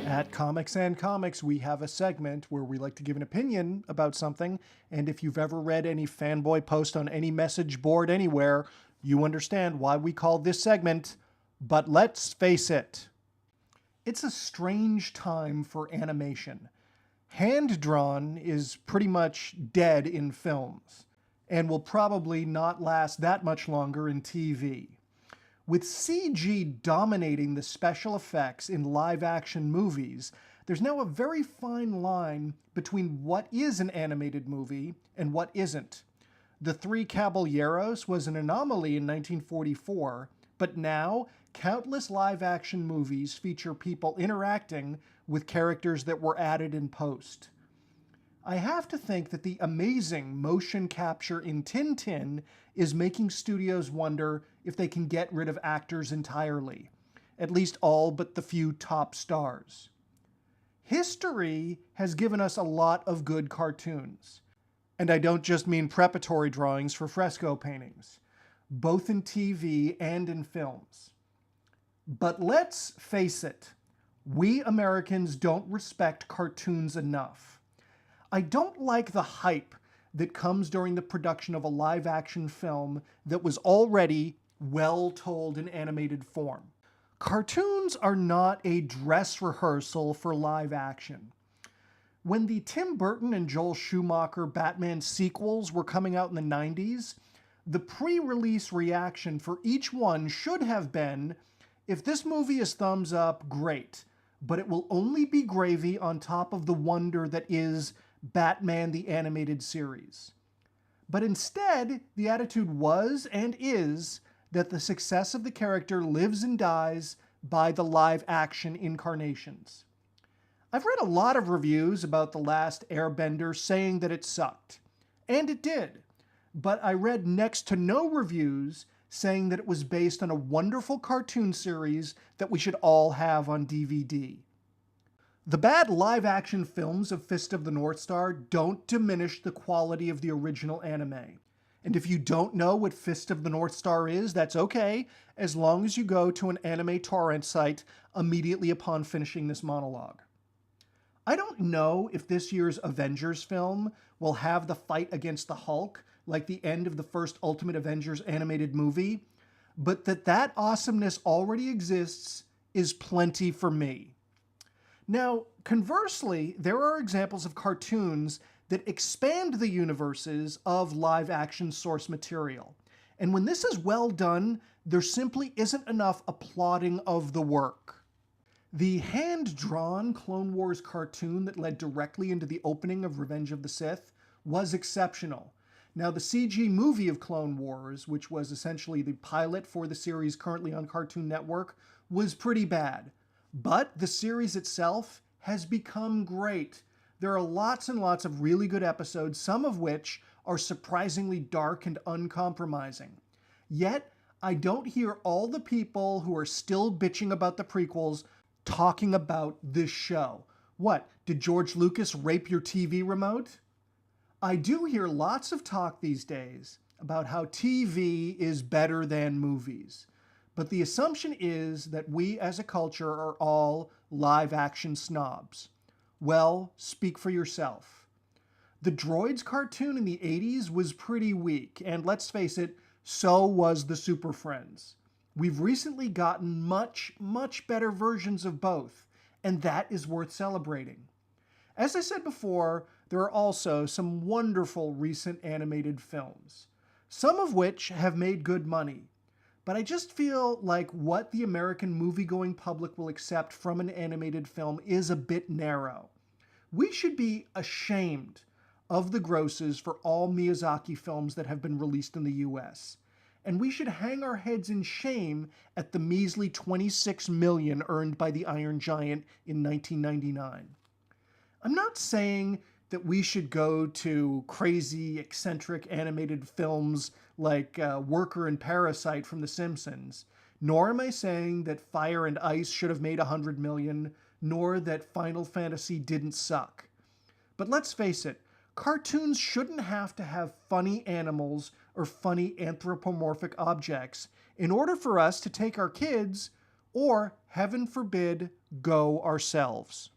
At Comics and Comics, we have a segment where we like to give an opinion about something, and if you've ever read any fanboy post on any message board anywhere, you understand why we call this segment But Let's Face It. It's a strange time for animation. Hand-drawn is pretty much dead in films, and will probably not last that much longer in TV. With CG dominating the special effects in live-action movies, there's now a very fine line between what is an animated movie and what isn't. The Three Caballeros was an anomaly in 1944, but now countless live-action movies feature people interacting with characters that were added in post. I have to think that the amazing motion capture in Tintin is making studios wonder if they can get rid of actors entirely, at least all but the few top stars. History has given us a lot of good cartoons, and I don't just mean preparatory drawings for fresco paintings, both in TV and in films. But let's face it, we Americans don't respect cartoons enough. I don't like the hype that comes during the production of a live-action film that was already well told in animated form. Cartoons are not a dress rehearsal for live action. When the Tim Burton and Joel Schumacher Batman sequels were coming out in the 90s, the pre-release reaction for each one should have been, if this movie is thumbs up, great, but it will only be gravy on top of the wonder that is Batman the Animated Series. But instead, the attitude was and is that the success of the character lives and dies by the live-action incarnations. I've read a lot of reviews about The Last Airbender saying that it sucked, and it did, but I read next to no reviews saying that it was based on a wonderful cartoon series that we should all have on DVD. The bad live-action films of Fist of the North Star don't diminish the quality of the original anime. And if you don't know what Fist of the North Star is, that's okay, as long as you go to an anime torrent site immediately upon finishing this monologue. I don't know if this year's Avengers film will have the fight against the Hulk like the end of the first Ultimate Avengers animated movie, but that awesomeness already exists is plenty for me. Now, conversely, there are examples of cartoons that expand the universes of live-action source material. And when this is well done, there simply isn't enough applauding of the work. The hand-drawn Clone Wars cartoon that led directly into the opening of Revenge of the Sith was exceptional. Now, the CG movie of Clone Wars, which was essentially the pilot for the series currently on Cartoon Network, was pretty bad. But the series itself has become great. There are lots and lots of really good episodes, some of which are surprisingly dark and uncompromising. Yet, I don't hear all the people who are still bitching about the prequels talking about this show. What, did George Lucas rape your TV remote? I do hear lots of talk these days about how TV is better than movies. But the assumption is that we as a culture are all live-action snobs. Well, speak for yourself. The Droids cartoon in the 80s was pretty weak, and let's face it, so was the Super Friends. We've recently gotten much, much better versions of both, and that is worth celebrating. As I said before, there are also some wonderful recent animated films, some of which have made good money. But I just feel like what the American movie-going public will accept from an animated film is a bit narrow. We should be ashamed of the grosses for all Miyazaki films that have been released in the US. And we should hang our heads in shame at the measly $26 million earned by the Iron Giant in 1999. I'm not saying that we should go to crazy, eccentric animated films like Worker and Parasite from The Simpsons, nor am I saying that Fire and Ice should have made $100 million, nor that Final Fantasy didn't suck. But let's face it, Cartoons shouldn't have to have funny animals or funny anthropomorphic objects in order for us to take our kids or, heaven forbid, go ourselves.